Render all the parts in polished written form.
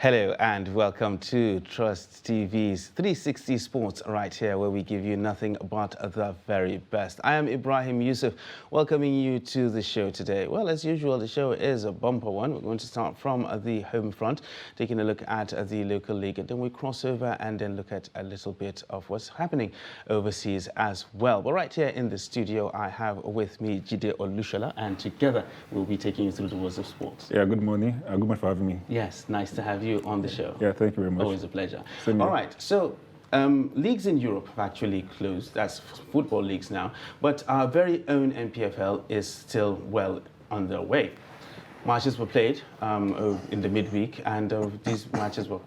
Hello and welcome to Trust TV's 360 Sports right here, where we give you nothing but the very best. I am Ibrahim Yusuf, welcoming you to the show today. Well, as usual, the show is a bumper one. We're going to start from the home front, taking a look at the local league, and then we cross over and then look at a little bit of what's happening overseas as well. But right here in the studio, I have with me Jide Olushola, and together we'll be taking you through the worlds of sports. Yeah, good morning. Good morning for having me. Yes, nice to have you on the show. Yeah, thank you very much. Always a pleasure. Same All here. right, so leagues in Europe have actually closed. That's football leagues now. But our very own NPFL is still well underway. Matches were played in the midweek, and these matches were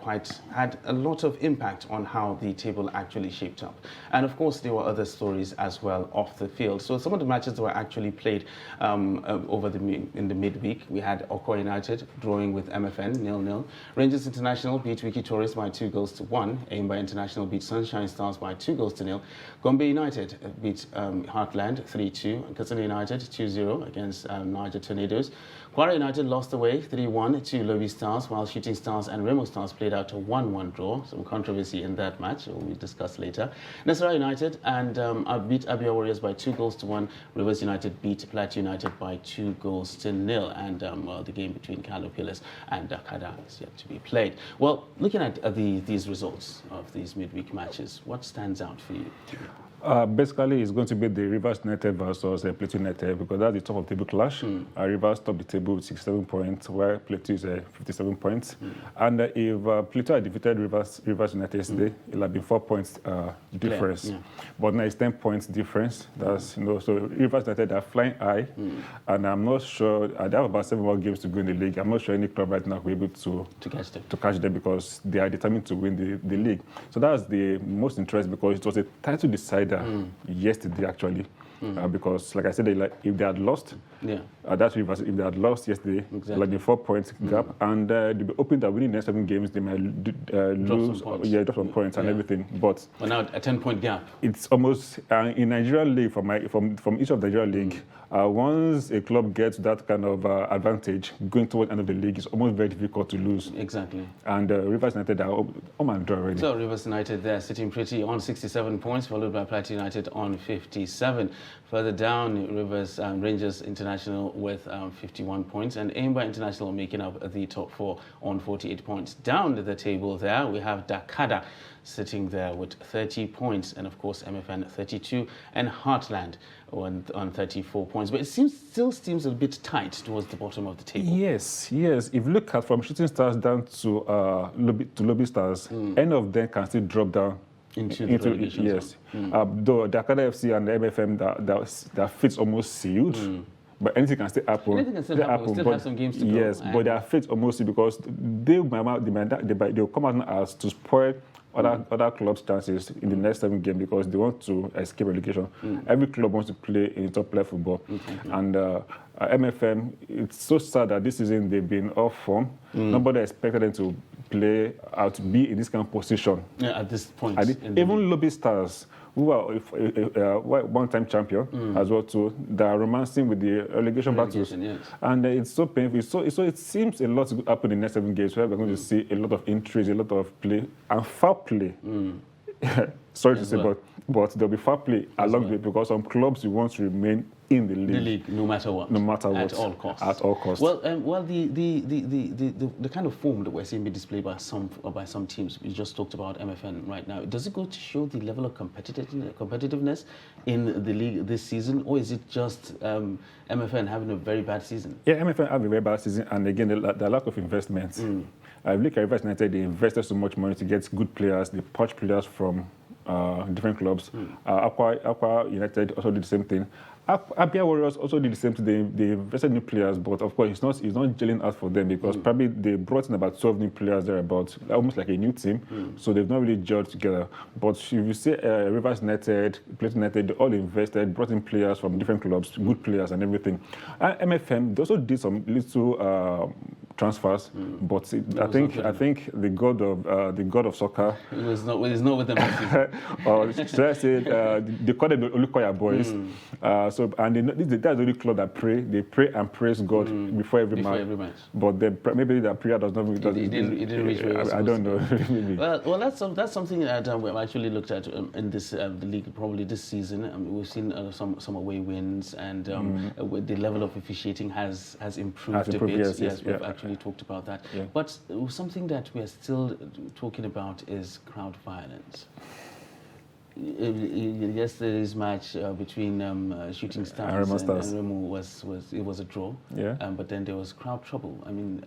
had a lot of impact on how the table actually shaped up. And of course, there were other stories as well off the field. So some of the matches that were actually played in the midweek, we had Oko United drawing with MFN 0-0. Rangers International beat Wiki Tourists by 2-1. Aimba International beat Sunshine Stars by 2-0. Gombe United beat Heartland 3-2. Katsina United 2-0 against Niger Tornadoes. Kwara United lost away 3-1 to Lobby Stars, while Shooting Stars and Remo Stars played out a 1-1 draw. Some controversy in that match, will be discussed later. Nasarawa United and beat Abia Warriors by 2-1. Rivers United beat Plateau United by 2-0. And the game between Kano Pillars and Dakada is yet to be played. Well, looking at these results of these midweek matches, what stands out for you? Basically, it's going to be the Rivers United versus Plateau United, because that's the top of table clash. Rivers top the table with 67 points, while Plateau is 57 points. And if Plateau had defeated Rivers United yesterday, it would have been 4 points difference. Yeah. But now it's 10 points difference. That's so Rivers United are flying high, and I'm not sure. They have about 7 more games to go in the league. I'm not sure any club right now will be able to catch them because they are determined to win the league. So that's the most interesting, because it was a title decider yesterday actually, because like I said, if they had lost, that's Rivers. If they had lost yesterday, like the 4 points gap, and they'll be hoping that winning the next 7 games they might lose, drop some points and everything. But now a 10-point gap. It's almost in Nigerian league from each of the Nigerian league. Once a club gets that kind of advantage going toward the end of the league, it's almost very difficult to lose. Exactly. And Rivers United are home and draw already. So Rivers United there sitting pretty on 67 points, followed by Plateau United on 57. Further down, Rangers International with 51 points, and Aimba International making up the top 4 on 48 points. Down the table there, we have Dakada sitting there with 30 points, and of course MFN 32, and Heartland on 34 points. But it still seems a bit tight towards the bottom of the table. Yes. If you look at from Shooting Stars down to Lobby Stars, any of them can still drop down into relegation. Yes. Though Dakada FC and the MFM, that fits almost sealed. But anything can still happen. Anything can still happen. We still have some games to go. Yes, but their fate almost, because they'll come out as to spoil other clubs' chances in the next 7 games, because they want to escape relegation. Every club wants to play in top-level football. And MFM, it's so sad that this season they've been off form. Nobody expected them to play out to be in this kind of position. Yeah, at this point. Even Lobby Stars, who are a one-time champion as well too, they are romancing with the relegation battles. Yes. And it's so painful. So it seems a lot to happen in the next 7 games, where we're going to see a lot of intrigue, a lot of play, and foul play. Sorry to say, but there'll be foul play along the way, because some clubs will want to remain in the league. No matter what. At all costs. At all costs. Well, the kind of form that we're seeing be displayed by some teams, we just talked about MFN right now. Does it go to show the level of competitiveness in the league this season, or is it just MFN having a very bad season? Yeah, MFN have a very bad season, and again, the lack of investment. I look at Rivers United, they invested so much money to get good players. They poach players from different clubs. Aqua United also did the same thing. Abia Warriors also did the same thing. They invested new players, but of course it's not gelling out for them, because probably they brought in about 12 new players thereabouts, almost like a new team. So they've not really gelled together. But if you say Rivers United, Plateau United, they all invested, brought in players from different clubs, good players and everything. MFM, they also did some little transfers, but I think the god of soccer. It's not with them. Or should I say, they call them the Olukoya boys. So and that's the only club that pray. They pray and praise God before every match. But then maybe that prayer does not. It didn't reach where it was I don't know. Well, that's something that we've actually looked at in this the league probably this season. We've seen some away wins, and the level of officiating has improved a bit. Yes, we've actually talked about that. Yeah. But something that we are still talking about is crowd violence. Yesterday's match between Shooting Stars and Remo was a draw. Yeah. But then there was crowd trouble. I mean,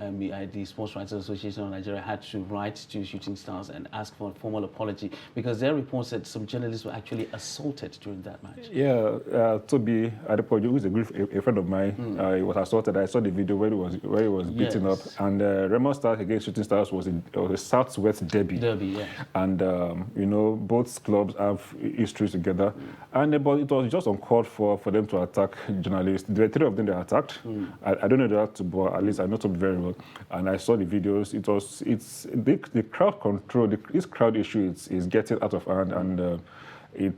the Sports Writers Association of Nigeria had to write to Shooting Stars and ask for a formal apology because their reports said some journalists were actually assaulted during that match. Yeah, Toby Adepoju, who is a friend of mine, he was assaulted. I saw the video where he was beaten up. And Remo Stars against Shooting Stars was a Southwest derby. Yeah. And both clubs have history together, and but it was just uncalled for them to attack journalists. There were 3 of them that attacked. I don't know that, but at least I know Toby very well, and I saw the videos. It's the crowd control. This crowd issue is getting out of hand, and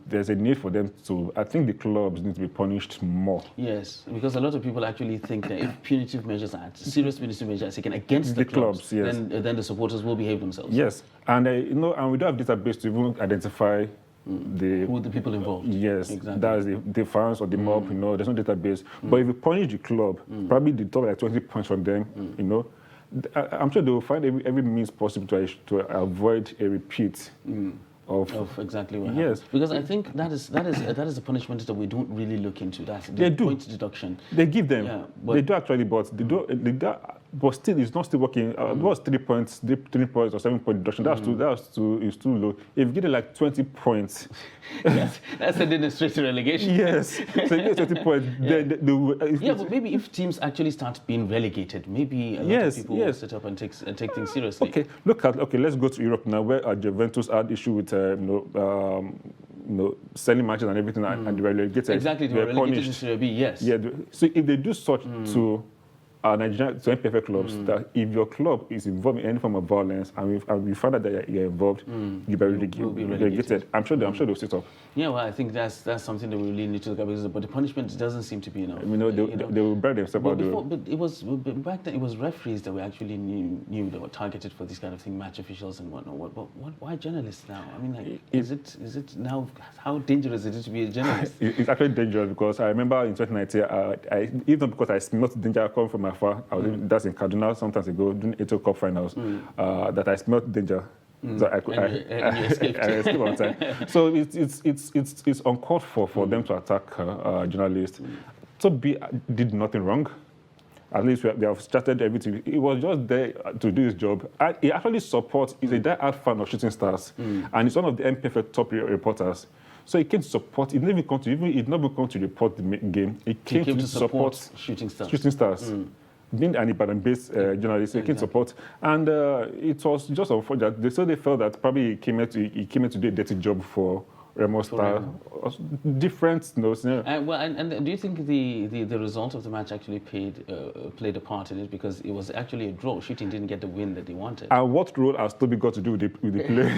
there's a need for them to. I think the clubs need to be punished more. Yes, because a lot of people actually think that if punitive measures are serious punitive measures taken against the clubs, yes, then the supporters will behave themselves. Yes, and and we don't have database to even identify who the people involved. Yes, exactly. That's the fans or the mob. There's no database. But if you punish the club, probably the top like 20 points from them. I'm sure they will find every means possible to avoid a repeat. Of exactly what happened. Yes, because I think that is a punishment that we don't really look into. That's the point deduction. They give them. Yeah, they do actually, but they do. But still, it's not still working. It was 3 points, 3 points or 7-point deduction. It's too low. If you get it like 20 points, yes, that's sending it straight to relegation. Yes, so you get 20 points. Yeah, but maybe if teams actually start being relegated, maybe a lot of people will sit up and take things seriously. Okay, let's go to Europe now, where Juventus had issue with selling matches and everything, and they were relegated. Exactly, they were relegated to Serie B. Yes. Yeah. So if they do such to Nigerian NPFL clubs, that if your club is involved in any form of violence and we find out that you're involved, you'll be relegated. I'm sure they'll sit up. Yeah, well, I think that's something that we really need to look at, but the punishment doesn't seem to be enough. They will bury themselves out. But it was back then. It was referees that we actually knew that were targeted for this kind of thing, match officials and whatnot. But why journalists now? I mean, is it now? How dangerous is it to be a journalist? It's actually dangerous because I remember in 2019, even because I smelled danger coming from afar. That's in Kaduna some times ago during ATO Cup finals. That I smelled danger. So I escaped. I escaped on time. So it's uncalled for them to attack journalists. So B did nothing wrong. At least they have started everything. He was just there to do his job. He actually supports. He's a die-hard fan of Shooting Stars, and he's one of the NPFL top reporters. So he came to support. He didn't even come to report the game. He came to support Shooting Stars. Shooting Stars. Being an Ibadan-based journalist, he came to support, and it was just unfortunate. They felt that probably he came here to do a dirty job for Remo Star. Different, and do you think the result of the match actually played a part in it, because it was actually a draw? Shooting didn't get the win that they wanted. And what role has Toby got to do with the play?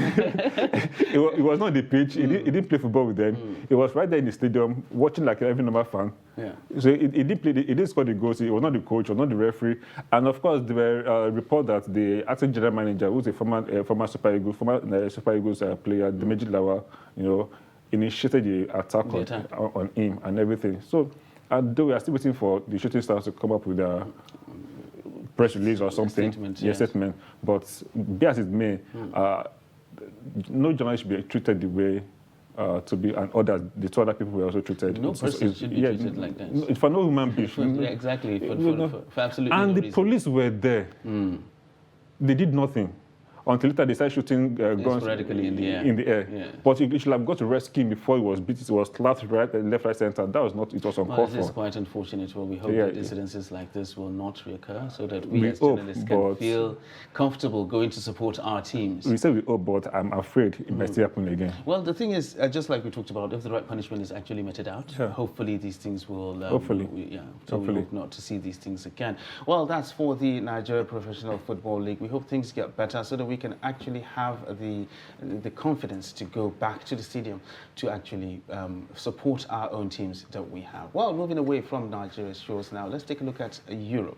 It was not the pitch. He didn't play football with them. He was right there in the stadium watching like every normal fan. Yeah. So he didn't play. He didn't score the goals. He was not the coach, or not the referee. And of course, there were reports that the acting general manager, who's a former Super Eagles player, Demeji Lawa, initiated the attack on him and everything. So, though we are still waiting for the Shooting Stars to come up with a press release or something, statement. But be as it may, no journalist should be treated the way. To be, and the 2 other people were also treated. No person should be treated like that. For no human being. Exactly. For absolutely and no the reason. Police were there. They did nothing. until later they started shooting guns sporadically in the air. Yeah. But you should have got to rescue him before he was beat. It was slapped left, right, center. That was not. It was uncalled for. This is quite unfortunate. Well, we hope that incidences like this will not reoccur, so that we as journalists can feel comfortable going to support our teams. We say we hope, but I'm afraid it might still happen again. Well, the thing is, just like we talked about, if the right punishment is actually meted out, hopefully these things will. Hopefully. We hope not to see these things again. Well, that's for the Nigeria Professional Football League. We hope things get better so that we can actually have the confidence to go back to the stadium to actually support our own teams that we have. Well, moving away from Nigeria's shores now, let's take a look at Europe.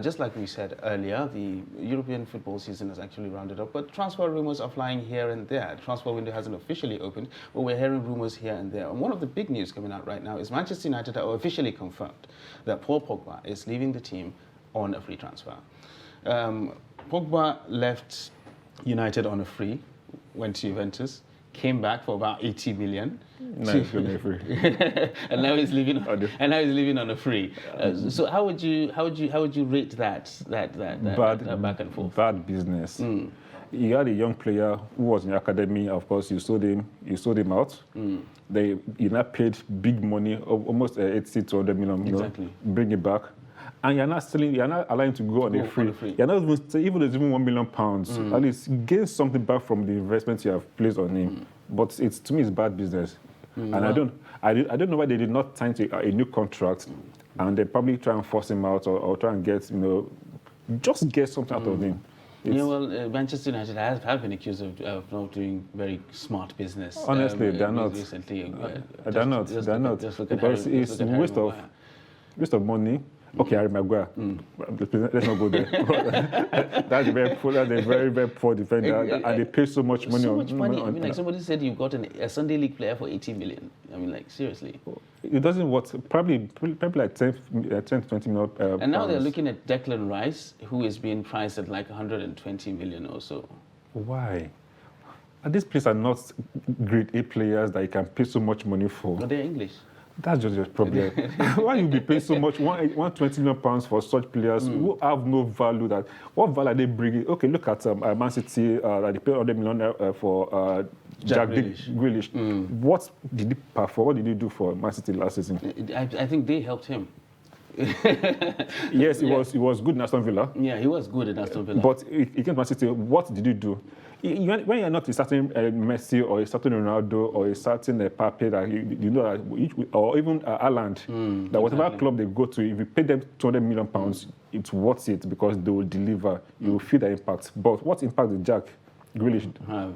Just like we said earlier, the European football season has actually rounded up, but transfer rumors are flying here and there. The transfer window hasn't officially opened, but we're hearing rumors here and there. And one of the big news coming out right now is Manchester United have officially confirmed that Paul Pogba is leaving the team on a free transfer. Pogba left United on a free, went to Juventus, came back for about 80 million. No, he's going to be free. And now he's leaving. And now he's leaving on a free. So how would you rate that back and forth? Bad business. You had a young player who was in the academy. Of course, you sold him out. You now paid big money, almost 80 to 100 million. Exactly. Bring it back. And you're not allowing to go on a free. You're not even there's even £1 million. At least gain something back from the investment you have placed on him. But to me, it's bad business. And I don't know why they did not sign a new contract, and they probably try and force him out or try and get just get something out of him. Manchester United have been accused of not doing very smart business. Honestly, they're not. Recently, they're not. Because it's a waste of money. Okay, Harry Maguire. Let's not go there. That's a very, very poor defender, and they pay so much money. So much money. I mean, like somebody said, you've got a Sunday League player for 80 million. I mean, like seriously. It doesn't work. Probably like 10 to 20 million. And now they're looking at Declan Rice, who is being priced at like 120 million or so. Why? And these players are not grade A players that you can pay so much money for. But they're English. That's just your problem. Why you be paying so much, £120 million for such players who have no value? What value are they bringing? Okay, look at Man City. They paid $100 million for Jack Grealish. What did he perform? What did he do for Man City last season? I think they helped him. Yes, he was good in Aston Villa. Yeah, he was good in Aston Villa. But against Man City, what did he do? When you're not a certain Messi or a certain Ronaldo or a certain Pepe that you know that, or even Haaland, that whatever club they go to, if you pay them £200 million, it's worth it because they will deliver. You will feel the impact. But what impact did Jack Grealish have?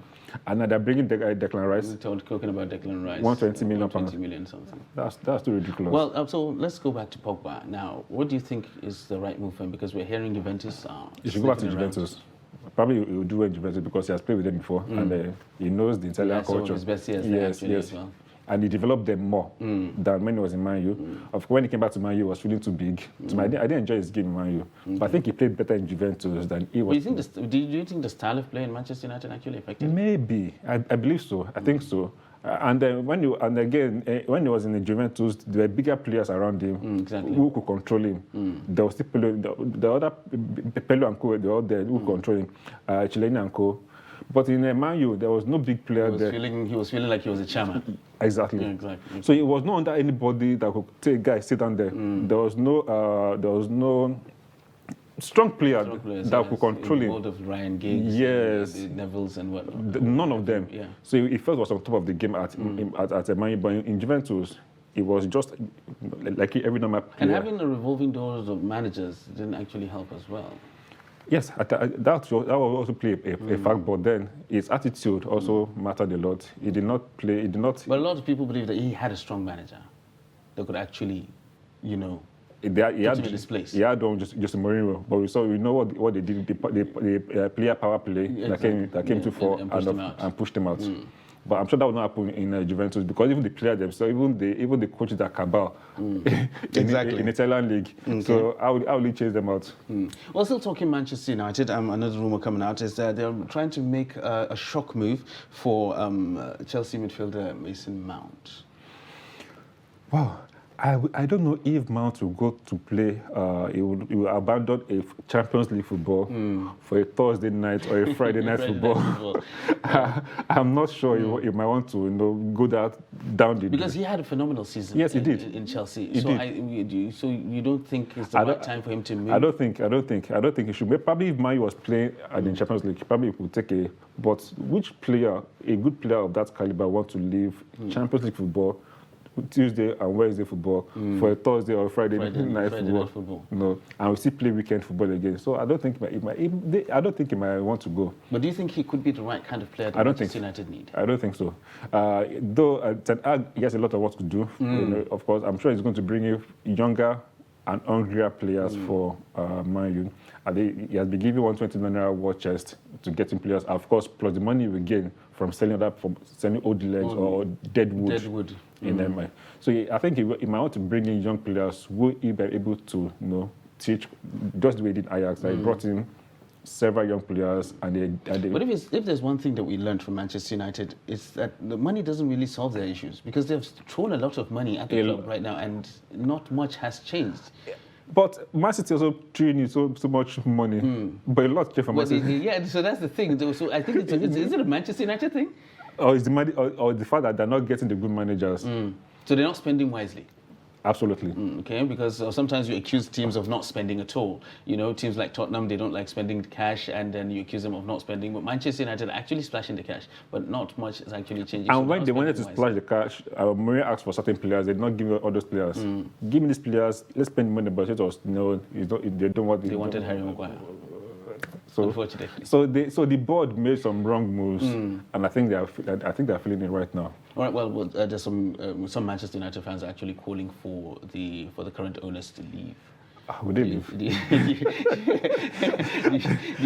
And now they're bringing Declan Rice. We're talking about Declan Rice. 120 million. 120 million something. That's too ridiculous. Well, so let's go back to Pogba. Now, what do you think is the right move for him? Because we're hearing Juventus. You should go back to Juventus. Probably he will do well in Juventus because he has played with them before and he knows the Italian culture. His best years actually as well. And he developed them more than when he was in Man U. Of course, when he came back to Man U, he was feeling too big. So I didn't enjoy his game in Man U. But I think he played better in Juventus than he was. Do you think the style of play in Manchester United actually affected him? Maybe. I believe so. I think so. And then when he was in the Juventus, there were bigger players around him who could control him. There was still the other Pelo and Co. They were all there who could control him. Chileni and Co. But in Man U, there was no big player there. He was feeling like he was a chairman. Exactly. Yeah, exactly. So he was not under anybody that could say, guys, sit down there. There was no strong player that could control him. In the of Ryan Giggs, yes, Neville's and whatnot. None of them. Yeah. So he first was on top of the game at Man U, but in Juventus, it was just like every normal player. And having a revolving doors of managers didn't actually help as well. Yes, that will also play a fact, but then his attitude also mattered a lot. He did not play. But a lot of people believe that he had a strong manager that could actually, he had put him in his place. He had just Mourinho, but we know what they did. The player power play that came to fore and pushed him out. But I'm sure that will not happen in Juventus because even the players themselves, even the coaches that cabal in Italian league. Okay. So how will he chase them out? Well, still talking Manchester United, another rumour coming out is that they're trying to make a shock move for Chelsea midfielder Mason Mount. Wow. I don't know if Mount will go to play. He will abandon a Champions League football for a Thursday night or a Friday night football. I'm not sure he might want to, go down the. Because he had a phenomenal season. Yes, he did in Chelsea. He did. So you don't think it's the right time for him to move? I don't think he should. Probably if Man U was playing at the Champions League, probably he would take a. But which player, a good player of that caliber, want to leave Champions League football? Tuesday and Wednesday football for a Thursday or Friday night football. No, and we still play weekend football again. So I don't think he might want to go. But do you think he could be the right kind of player that Manchester United need? I don't think so. Though Ten Hag, he has a lot of work to do. Of course, I'm sure he's going to bring in younger and hungrier players for Man U. And he has been given 120 million war chest to get in players. Of course, plus the money we gain from selling old legs or dead wood. In them. So I think he might want to bring in young players who he be able to teach, just the way he did Ajax. He brought in several young players, and they. But if there's one thing that we learned from Manchester United, it's that the money doesn't really solve their issues, because they've thrown a lot of money at the club right now, and not much has changed. But Man City also throwing so much money, but a lot came from Man City. Yeah, so that's the thing. So I think is it a Manchester United thing? Or is the money, or the fact that they're not getting the good managers? So they're not spending wisely. Absolutely. Okay, because sometimes you accuse teams of not spending at all. Teams like Tottenham, they don't like spending cash, and then you accuse them of not spending. But Manchester United are actually splashing the cash, but not much is actually changing. And when they wanted to splash the cash, Mourinho asked for certain players. They did not give all those players. Give me these players. Let's spend money, but it was they don't want. They wanted Harry Maguire. So, unfortunately. So the board made some wrong moves, and I think they're feeling it right now. All right. Well, there's some Manchester United fans are actually calling for the current owners to leave. Would they leave? Do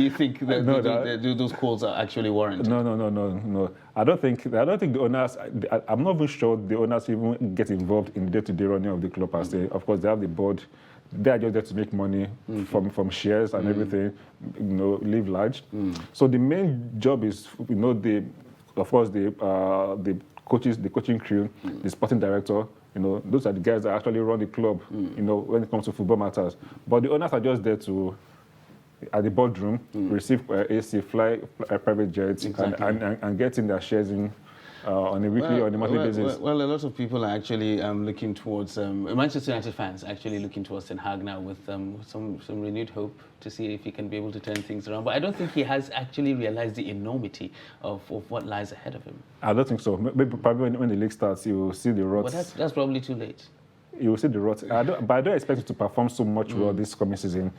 you think that those calls are actually warranted? No. I don't think the owners. I'm not even sure the owners even get involved in the day-to-day running of the club per se. Of course, they have the board. They are just there to make money from shares and everything, live large. So the main job is, the coaches, the coaching crew, the sporting director. Those are the guys that actually run the club. When it comes to football matters. But the owners are just there to, at the boardroom, receive AC, fly private jets, and get in their shares in. On a weekly or on a monthly basis? Well, a lot of people are actually looking towards, Manchester United fans actually looking towards Ten Hag now with some renewed hope to see if he can be able to turn things around. But I don't think he has actually realized the enormity of what lies ahead of him. I don't think so. Maybe probably when the league starts, you will see the rot. But that's probably too late. You will see the rot. But I don't expect it to perform so much well this coming season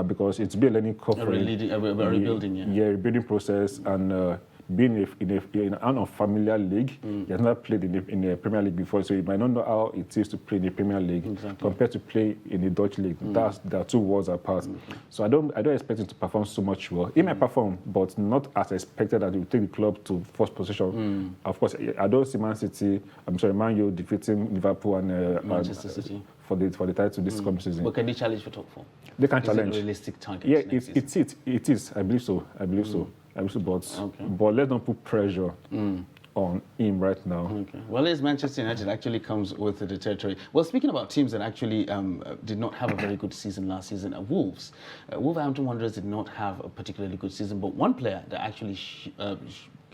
because it's been a learning curve. A rebuilding, yeah, rebuilding process, and being in an unfamiliar league, he has not played in the Premier League before, so he might not know how it is to play in the Premier League compared to play in the Dutch league. There are two worlds apart. So I don't expect him to perform so much well. He might perform, but not as expected that he will take the club to first position. Of course, I don't see Man U defeating Liverpool and Manchester City for the title this coming season. But can they challenge for top 4? They can challenge. Is it a realistic target? Yeah, it is. I believe so. But let's not put pressure on him right now. Okay. Well, as Manchester United actually comes with the territory. Well, speaking about teams that actually did not have a very good season last season, Wolves. Wolverhampton Wanderers did not have a particularly good season, but one player that actually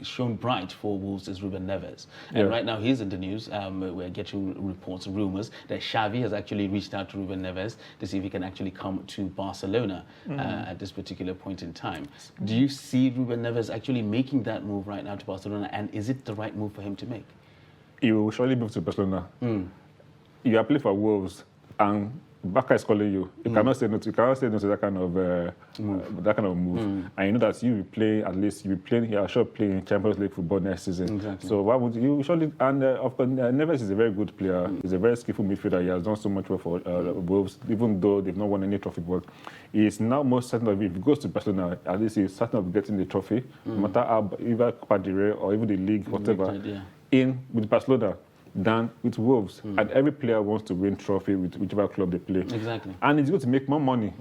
shone bright for Wolves is Ruben Neves. And right now he's in the news. We're getting reports, rumors that Xavi has actually reached out to Ruben Neves to see if he can actually come to Barcelona at this particular point in time. Do you see Ruben Neves actually making that move right now to Barcelona, and is it the right move for him to make? He will surely move to Barcelona. You are playing for Wolves, and Barca is calling you. You cannot say no to that kind of move. And you know that you will play in Champions League football next season. Exactly. So why would you surely? And of course, Neves is a very good player. He's a very skillful midfielder. He has done so much work for Wolves, even though they've not won any trophy. But he is now most certain of, if he goes to Barcelona, at least he's certain of getting the trophy, no matter how, either Copa del Rey or even the league, whatever, in with Barcelona than with Wolves. And every player wants to win trophy with whichever club they play. Exactly. And it's going to make more money.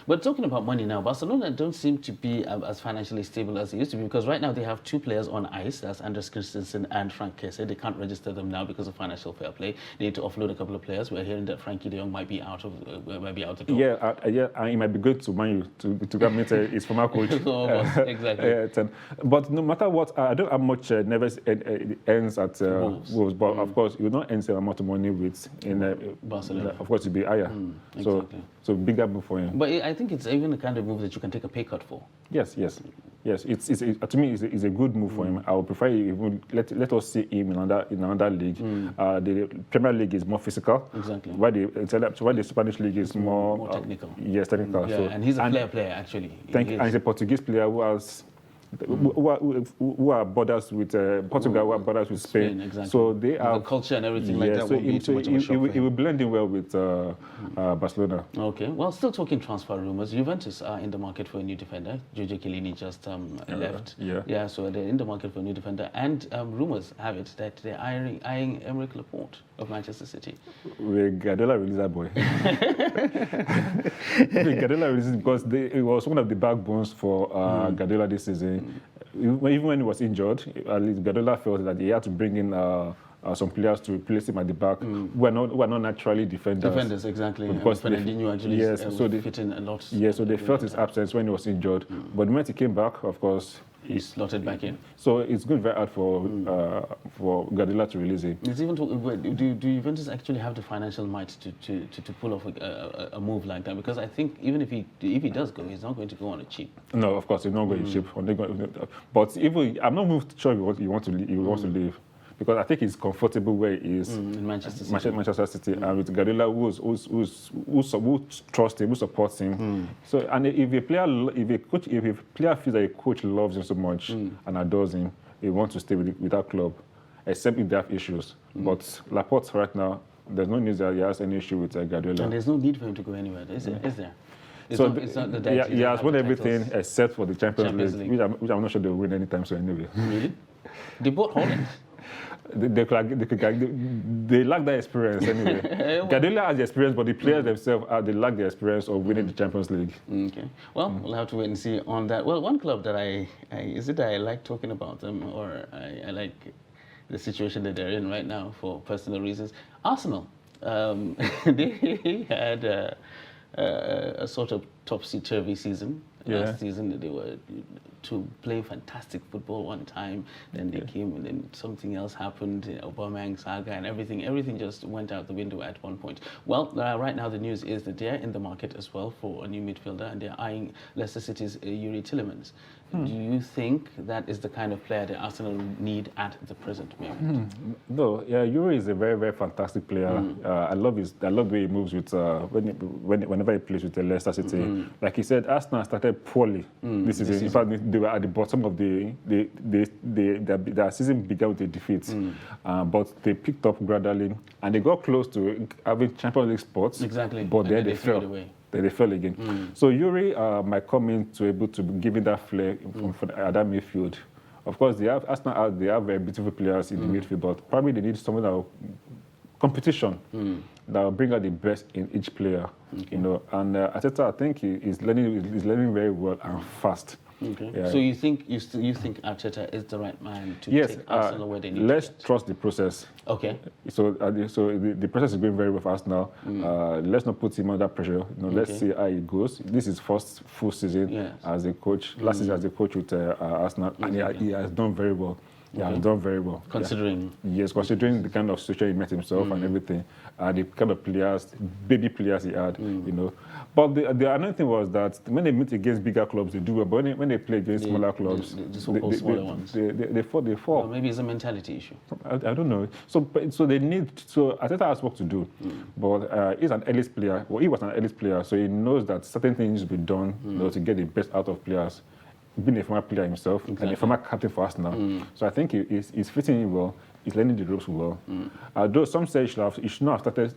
But talking about money now, Barcelona don't seem to be as financially stable as they used to be, because right now they have 2 players on ice. That's Anders Christensen and Frank Kesse. They can't register them now because of financial fair play. They need to offload a couple of players. We're hearing that Frankie de Jong might be out the door. Yeah, and he might be good to Man U to come meet his former coach. Exactly. But no matter what, I don't have much Neves ends at Wolves. But of course, you will not earn the amount of money with in Barcelona. Of course, it'll be higher. Exactly. So bigger move for him. But I think it's even the kind of move that you can take a pay cut for. Yes. To me, it's a good move for him. I would prefer even let us see him in another league. The Premier League is more physical. Exactly. While the Spanish league is more technical. Yes, technical. Yeah, So, and he's a player actually. And he's a Portuguese player who has. Who are borders with Portugal, who are borders with Spain. Exactly. So they have the culture and everything like that. So Won't be too much of a shock for it him. will blend in well with Barcelona. Okay. Well, still talking transfer rumors. Juventus are in the market for a new defender. Giorgio Chiellini just left. Yeah. So they're in the market for a new defender, and rumors have it that they're eyeing Aymeric Laporte of Manchester City. Guardiola released that boy. Guardiola released because it was one of the backbones for Guardiola this season. Even when he was injured, at least Guardiola felt that he had to bring in some players to replace him at the back who are not naturally defenders. Defenders, exactly. Because Fernandinho actually fit in a lot. Yeah, so they felt his absence when he was injured. But the moment he came back, of course, he slotted back in. So it's going very hard for Guardiola to release him. It's even do Juventus actually have the financial might to pull off a move like that? Because I think even if he does go, he's not going to go on a cheap. No, of course, he's not going cheap. But even I'm not sure he wants to leave. Because I think he's comfortable where he is in Manchester City. Manchester City, and with Guardiola, who trusts him, who supports him. So, and if a player feels that a coach loves him so much and adores him, he wants to stay with that club, except if they have issues. But Laporte right now, there's no news that he has any issue with Guardiola. And there's no need for him to go anywhere, is there? It's not the he has won everything except for the Champions League. Which I'm not sure they'll win anytime soon anyway. Really? They bought Holland. They lack that experience anyway. Guardiola has the experience, but the players themselves they lack the experience of winning the Champions League. Okay. Well, we'll have to wait and see on that. Well, one club that I like talking about them, or I like the situation that they're in right now for personal reasons. Arsenal. They had a sort of topsy-turvy season. Last season, they were to play fantastic football one time, then they came and then something else happened, Aubameyang saga and everything just went out the window at one point. Well, right now the news is that they're in the market as well for a new midfielder, and they're eyeing Leicester City's Yuri Tillemans. Do you think that is the kind of player that Arsenal need at the present moment? No, Yuri is a very, very fantastic player. I love the way he moves with whenever he plays with Leicester City. Like he said, Arsenal started poorly this season. In fact, they were at the bottom of their season began with a defeat, but they picked up gradually and they got close to having Champions League spots. Exactly, but then they fell. They fell again. So Yuri might come in to able to give it that flair for that midfield. Of course, Arsenal have very beautiful players in the midfield, but probably they need someone that will competition that will bring out the best in each player. Okay. And Arteta, I think he's learning very well and fast. Okay. Yeah. So you think Arteta is the right man to take Arsenal where they need let's trust the process. Okay. So the process is going very well for Arsenal. Let's not put him under pressure. Let's see how it goes. This is first full season as a coach. Last season as a coach with Arsenal, and he has done very well. Yeah, he's done very well. Considering? Yes, considering the kind of situation he met himself and everything, the kind of baby players he had, But the another thing was that when they meet against bigger clubs, they do well. But when they play against smaller clubs, the so-called smaller ones, they fall. Well, maybe it's a mentality issue. I don't know. So Arteta has work to do. But he's an elite player. Well, he was an elite player, so he knows that certain things need to be done to get the best out of players. Being a former player himself and a former captain for Arsenal. So I think he's fitting in well. He's learning the ropes well. Though some say he should not have started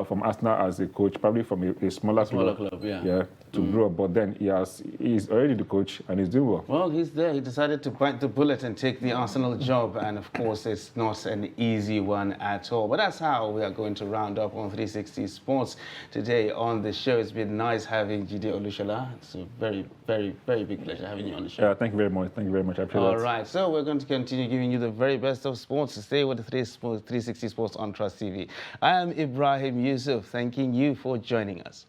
from Arsenal as a coach, probably from a smaller club. Yeah. to grow up, but then he's already the coach and he's doing well. Well, he's there. He decided to bite the bullet and take the Arsenal job, and of course, it's not an easy one at all. But that's how we are going to round up on 360 Sports today on the show. It's been nice having Jide Olushola. It's a very, very, very big pleasure having you on the show. Yeah, thank you very much. Thank you very much. I appreciate All that. right, so we're going to continue giving you the very best of sports. Stay with the 360 Sports on Trust TV. I am Ibrahim Yusuf, thanking you for joining us.